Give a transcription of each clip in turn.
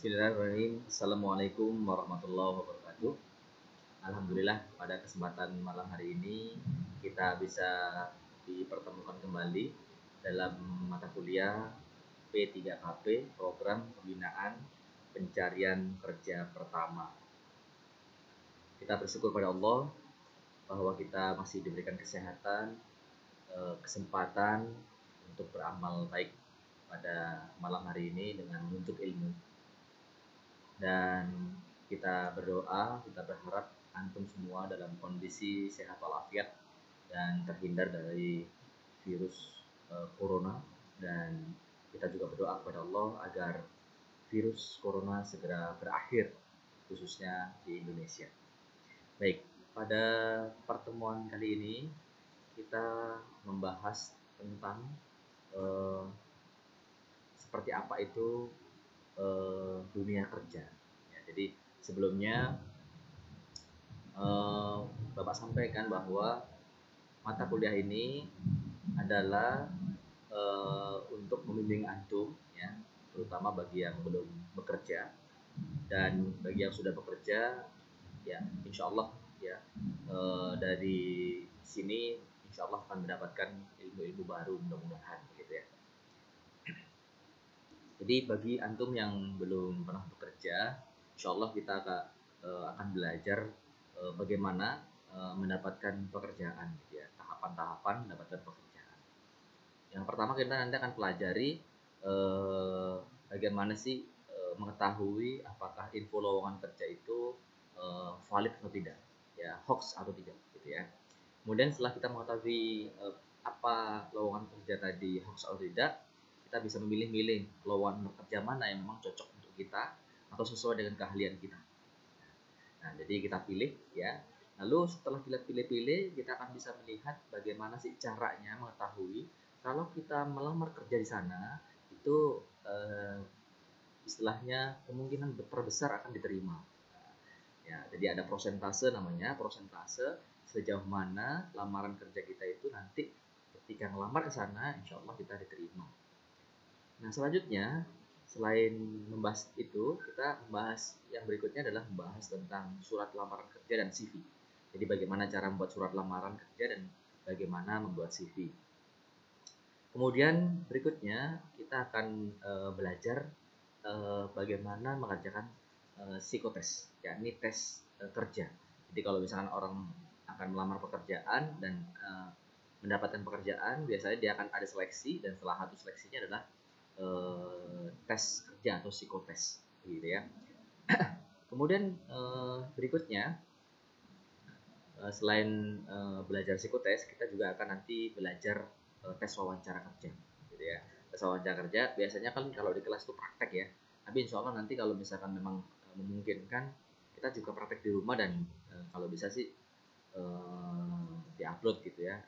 Bismillahirrahmanirrahim. Assalamualaikum warahmatullahi wabarakatuh. Alhamdulillah pada kesempatan malam hari ini kita bisa dipertemukan kembali dalam mata kuliah P3KP, Program Pembinaan Pencarian Kerja Pertama. Kita bersyukur pada Allah bahwa kita masih diberikan kesehatan, kesempatan untuk beramal baik pada malam hari ini dengan menuntut ilmu. Dan kita berdoa, kita berharap antum semua dalam kondisi sehat walafiat dan terhindar dari virus corona, dan kita juga berdoa kepada Allah agar virus corona segera berakhir khususnya di Indonesia. Baik, pada pertemuan kali ini kita membahas tentang seperti apa itu dunia kerja. Ya, jadi sebelumnya Bapak sampaikan bahwa mata kuliah ini adalah untuk membimbing antum, ya, terutama bagi yang belum bekerja, dan bagi yang sudah bekerja, ya, insya Allah, ya, dari sini insya Allah akan mendapatkan ilmu-ilmu baru mudah-mudahan, gitu ya. Jadi bagi antum yang belum pernah bekerja, insya Allah kita akan belajar bagaimana mendapatkan pekerjaan, gitu ya, tahapan-tahapan mendapatkan pekerjaan. Yang pertama kita nanti akan pelajari bagaimana sih mengetahui apakah info lowongan kerja itu valid atau tidak, ya, hoax atau tidak, gitu ya. Kemudian setelah kita mengetahui apa lowongan kerja tadi hoax atau tidak, kita bisa memilih-milih lowongan kerja mana yang memang cocok untuk kita atau sesuai dengan keahlian kita. Nah, jadi kita pilih, ya. Lalu setelah kita pilih-pilih, kita akan bisa melihat bagaimana sih caranya mengetahui kalau kita melamar kerja di sana itu istilahnya kemungkinan terbesar akan diterima. Ya, jadi ada prosentase, namanya prosentase sejauh mana lamaran kerja kita itu nanti ketika ngelamar ke sana insya Allah kita diterima. Nah, selanjutnya selain membahas itu, kita membahas yang berikutnya adalah membahas tentang surat lamaran kerja dan CV. Jadi bagaimana cara membuat surat lamaran kerja dan bagaimana membuat CV. Kemudian berikutnya kita akan belajar bagaimana mengerjakan psikotes, yakni tes kerja. Jadi kalau misalkan orang akan melamar pekerjaan dan mendapatkan pekerjaan, biasanya dia akan ada seleksi, dan salah satu seleksinya adalah tes kerja atau psikotes, gitu ya. Kemudian berikutnya selain belajar psikotes, kita juga akan nanti belajar tes wawancara kerja, gitu ya. Tes wawancara kerja biasanya kan kalau di kelas itu praktek, ya. Tapi insya Allah nanti kalau misalkan memang memungkinkan, kita juga praktek di rumah, dan kalau bisa sih diupload, gitu ya,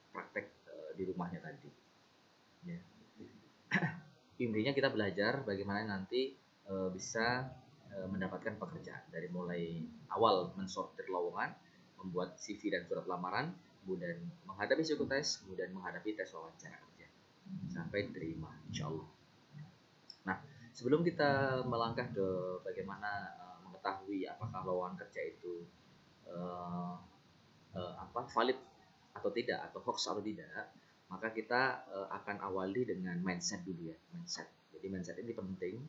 praktek di rumahnya tadi, ya. Intinya kita belajar bagaimana nanti bisa mendapatkan pekerjaan, dari mulai awal mensortir lowongan, membuat CV dan surat lamaran, kemudian menghadapi psikotes, kemudian menghadapi tes wawancara kerja sampai diterima insya Allah. Nah, sebelum kita melangkah ke bagaimana mengetahui apakah lowongan kerja itu valid atau tidak, atau hoax atau tidak, maka kita akan awali dengan mindset dulu, ya, mindset. Jadi mindset ini penting.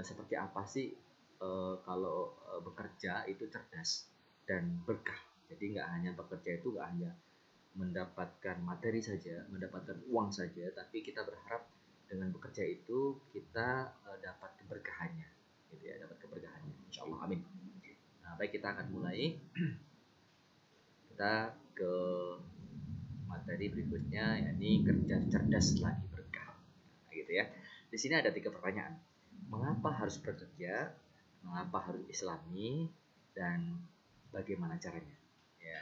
Seperti apa sih kalau bekerja itu cerdas dan berkah. Jadi nggak hanya bekerja itu nggak hanya mendapatkan materi saja, mendapatkan uang saja, tapi kita berharap dengan bekerja itu kita dapat keberkahannya, gitu ya, dapat keberkahannya, insya Allah, amin. Nah, baik, kita akan mulai. Kita ke materi berikutnya, yakni kerja cerdas lagi berkah, nah, gitu ya. Di sini ada 3 pertanyaan. Mengapa harus bekerja? Mengapa harus islami? Dan bagaimana caranya? Ya,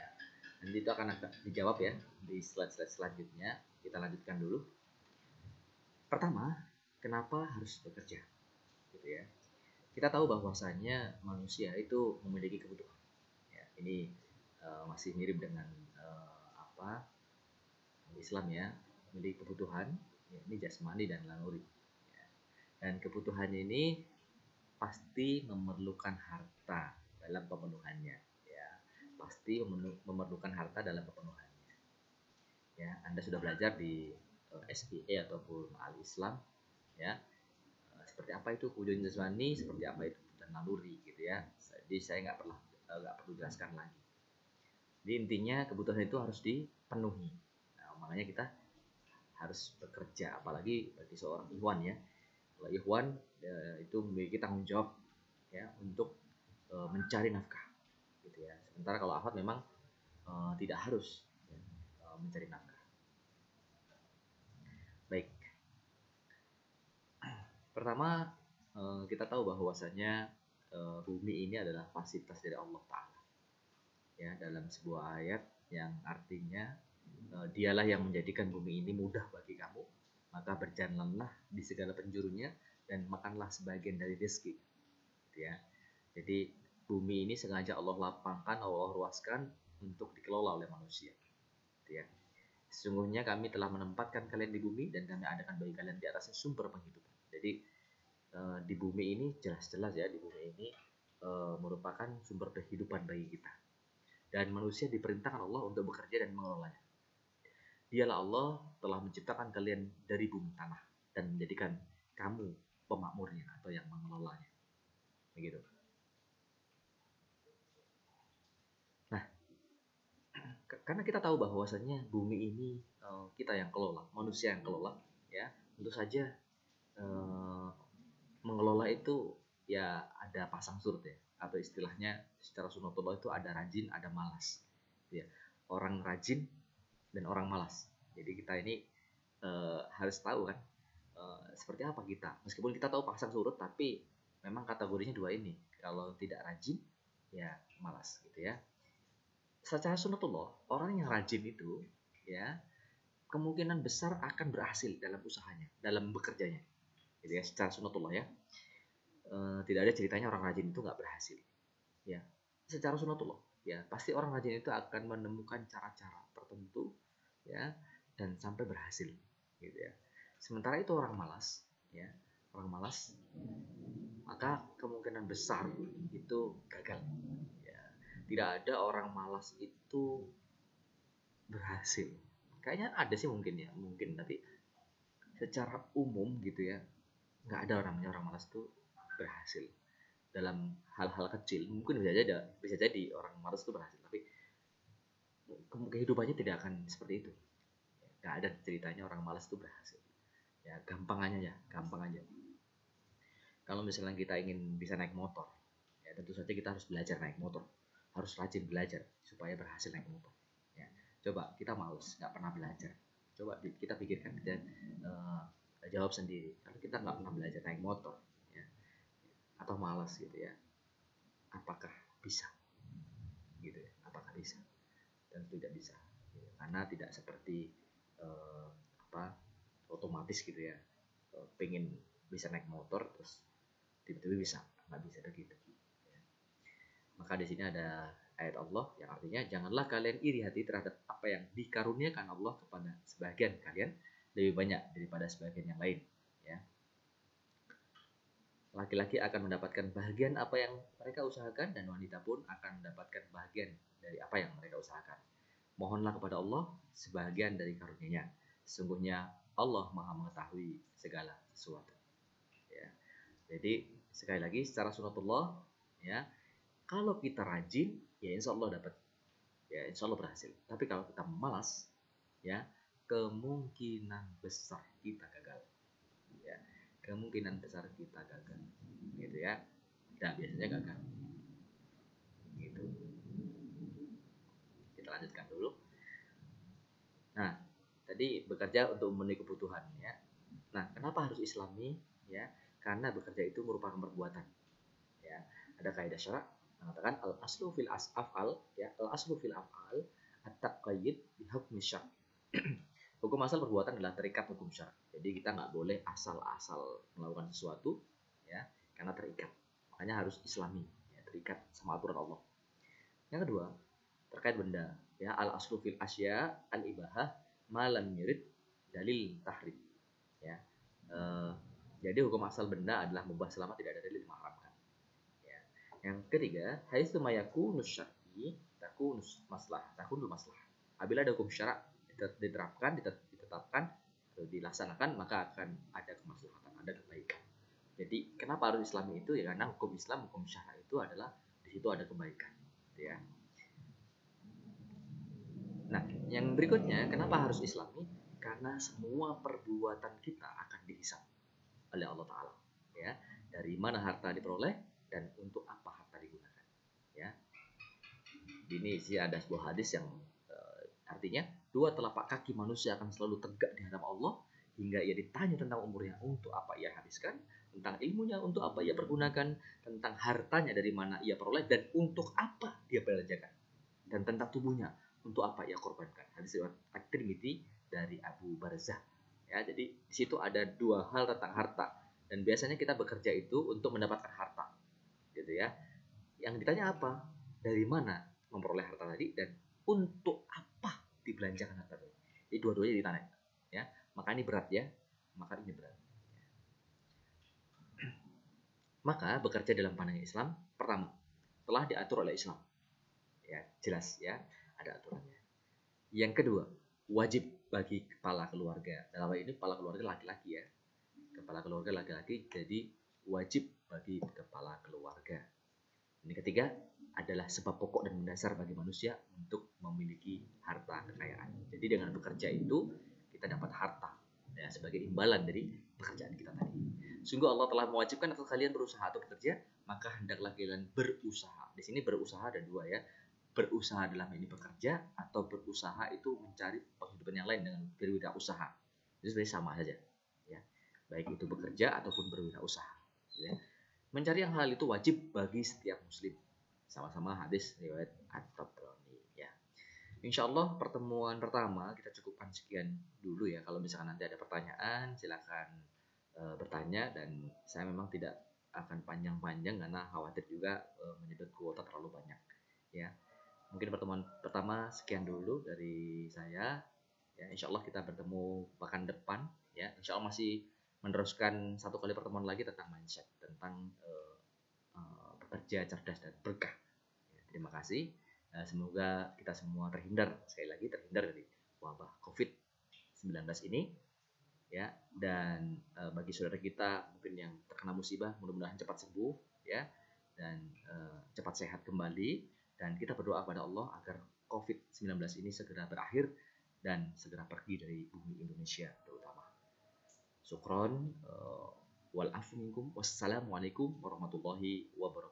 nanti itu akan dijawab, ya, di slide-slide selanjutnya. Kita lanjutkan dulu. Pertama, kenapa harus bekerja? Gitu ya. Kita tahu bahwasanya manusia itu memiliki kebutuhan. Ya, ini masih mirip dengan Islam, ya, memiliki kebutuhan, ya, ini jasmani dan naluri. Ya. Dan kebutuhannya ini pasti memerlukan harta dalam pemenuhannya, ya. Pasti memerlukan harta dalam pemenuhannya. Ya, Anda sudah belajar di SPA ataupun Al-Islam, ya. Seperti apa itu kebutuhan jasmani, seperti apa itu kebutuhan naluri, gitu ya. Jadi saya nggak perlu jelaskan lagi. Jadi intinya kebutuhan itu harus dipenuhi. Nah, makanya kita harus bekerja, apalagi bagi seorang ikhwan, ya. Kalau ikhwan itu memiliki tanggung jawab, ya, untuk mencari nafkah, gitu ya. Sementara kalau akhwat memang tidak harus, ya, mencari nafkah. Baik. Pertama, kita tahu bahwasanya bumi ini adalah fasilitas dari Allah Ta'ala. Ya, dalam sebuah ayat yang artinya dialah yang menjadikan bumi ini mudah bagi kamu, maka berjalanlah di segala penjurunya dan makanlah sebagian dari rezeki. Ya. Jadi bumi ini sengaja Allah lapangkan, Allah luaskan untuk dikelola oleh manusia. Ya. Sesungguhnya kami telah menempatkan kalian di bumi dan kami adakan bagi kalian di atasnya sumber penghidupan. Jadi di bumi ini jelas-jelas, ya, di bumi ini merupakan sumber kehidupan bagi kita. Dan manusia diperintahkan Allah untuk bekerja dan mengelolanya. Dialah Allah telah menciptakan kalian dari bumi tanah dan menjadikan kamu pemakmurnya atau yang mengelolanya. Begitu. Nah, karena kita tahu bahwasanya bumi ini kita yang kelola, manusia yang kelola, ya. Tentu saja mengelola itu ya ada pasang surut, ya, atau istilahnya secara sunatullah itu ada rajin, ada malas, ya. Orang rajin dan orang malas. Jadi kita ini harus tahu kan seperti apa kita. Meskipun kita tahu pasang surut, tapi memang kategorinya dua ini. Kalau tidak rajin, ya malas, gitu ya. Secara sunatullah, orang yang rajin itu, ya, kemungkinan besar akan berhasil dalam usahanya, dalam bekerjanya, gitu ya. Secara sunatullah, ya. Tidak ada ceritanya orang rajin itu nggak berhasil, ya. Secara sunatullah, ya, pasti orang rajin itu akan menemukan cara-cara tertentu, ya, dan sampai berhasil, gitu ya. Sementara itu orang malas, ya, orang malas, maka kemungkinan besar itu gagal, ya. Tidak ada orang malas itu berhasil. Kayaknya ada sih mungkin, ya, mungkin, tapi secara umum gitu ya, nggak ada orang malas itu berhasil dalam hal-hal kecil. Mungkin bisa jadi orang malas itu berhasil, tapi kehidupannya tidak akan seperti itu. Nggak ada ceritanya orang malas itu berhasil. Ya, gampang aja. Kalau misalnya kita ingin bisa naik motor, ya tentu saja kita harus belajar naik motor, harus rajin belajar supaya berhasil naik motor. Ya, coba kita malas, nggak pernah belajar. Coba kita pikirkan dan jawab sendiri. Kalau kita nggak pernah belajar naik motor, ya, atau malas gitu ya, apakah bisa? Gitu ya, apakah bisa? Tentu tidak bisa, karena tidak seperti otomatis gitu ya, pengen bisa naik motor terus tiba-tiba bisa, nggak bisa begitu. Maka di sini ada ayat Allah yang artinya janganlah kalian iri hati terhadap apa yang dikaruniakan Allah kepada sebagian kalian lebih banyak daripada sebagian yang lain, ya. Laki-laki akan mendapatkan bahagian apa yang mereka usahakan dan wanita pun akan mendapatkan bahagian dari apa yang mereka usahakan. Mohonlah kepada Allah sebahagian dari karunia-Nya. Sesungguhnya Allah Maha mengetahui segala sesuatu. Ya. Jadi sekali lagi secara sunatullah, ya, kalau kita rajin, ya insya Allah dapat, ya insya Allah berhasil. Tapi kalau kita malas, ya kemungkinan besar kita gagal. Ya, kemungkinan besar kita gagal, gitu ya. Dan biasanya gagal. Gitu. Kita lanjutkan dulu. Nah, tadi bekerja untuk memenuhi kebutuhan, ya. Nah, kenapa harus Islami? Ya, karena bekerja itu merupakan perbuatan. Ya, ada kaidah syarak mengatakan al aslu fil af'al, ya, al aslu fil af'al at-taqayyid bi hukmi syar'. Hukum asal perbuatan adalah terikat hukum syara. Jadi kita nggak boleh asal-asal melakukan sesuatu, ya, karena terikat. Makanya harus Islami, ya, terikat sama aturan Allah. Yang kedua, terkait benda, ya, al aslu fil asya al ibahah malam mirid dalil tahrim, ya. Jadi hukum asal benda adalah mubah selama tidak ada dalil mengharamkan. Ya. Yang ketiga, haitsu mayakunu syar'i takunus maslah, takunul maslah. Apabila ada hukum syarak diterapkan, ditetapkan, atau dilaksanakan, maka akan ada kemaslahatan, ada kebaikan. Jadi kenapa harus Islami itu? Ya karena hukum Islam, hukum syarak itu adalah di situ ada kebaikan, gitu ya. Nah, yang berikutnya, kenapa harus Islami? Karena semua perbuatan kita akan dihisab oleh Allah Ta'ala. Ya, dari mana harta diperoleh dan untuk apa harta digunakan. Ya, ini sih ada sebuah hadis yang artinya dua telapak kaki manusia akan selalu tegak di hadapan Allah hingga ia ditanya tentang umurnya untuk apa ia habiskan, tentang ilmunya untuk apa ia pergunakan, tentang hartanya dari mana ia peroleh dan untuk apa dia belanjakan, dan tentang tubuhnya untuk apa ia korbankan. Hadis riwayat At-Tirmidzi dari Abu Barzah. Ya, jadi di situ ada dua hal tentang harta dan biasanya kita bekerja itu untuk mendapatkan harta, gitu ya. Yang ditanya apa? Dari mana memperoleh harta tadi dan untuk apa dibelanjakan harta tadi. Jadi dua-duanya ditanya. Ya, maka ini berat ya. Maka ini berat. Maka bekerja dalam pandangan Islam pertama telah diatur oleh Islam. Ya, jelas ya, ada aturannya. Yang kedua, wajib bagi kepala keluarga. Dalam hal ini kepala keluarga laki-laki ya. Kepala keluarga laki-laki, jadi wajib bagi kepala keluarga. Ini ketiga adalah sebab pokok dan mendasar bagi manusia untuk memiliki harta kekayaan. Jadi dengan bekerja itu kita dapat harta ya, sebagai imbalan dari pekerjaan kita tadi. Sungguh Allah telah mewajibkan atas kalian berusaha atau bekerja, maka hendaklah kalian berusaha. Di sini berusaha ada dua ya. Berusaha dalam ini bekerja atau berusaha itu mencari penghidupan yang lain dengan berwirausaha. Itu sebenarnya sama saja ya. Baik itu bekerja ataupun berwirausaha ya. Mencari yang halal itu wajib bagi setiap muslim. Sama-sama hadis riwayat At-Tabrani ya. Insyaallah pertemuan pertama kita cukupkan sekian dulu ya. Kalau misalkan nanti ada pertanyaan silakan bertanya, dan saya memang tidak akan panjang-panjang karena khawatir juga menyedot kuota terlalu banyak ya. Mungkin pertemuan pertama sekian dulu dari saya ya. Insyaallah kita bertemu pekan depan ya. Insyaallah masih meneruskan satu kali pertemuan lagi tentang mindset, tentang bekerja cerdas dan berkah. Ya, terima kasih. Semoga kita semua terhindar, sekali lagi terhindar dari wabah COVID-19 ini. Ya, dan bagi saudara kita mungkin yang terkena musibah, mudah-mudahan cepat sembuh ya, dan cepat sehat kembali. Dan kita berdoa pada Allah agar COVID-19 ini segera berakhir dan segera pergi dari bumi Indonesia terutama. Syukron wal afu minkum. Wassalamualaikum warahmatullahi wabarakatuh.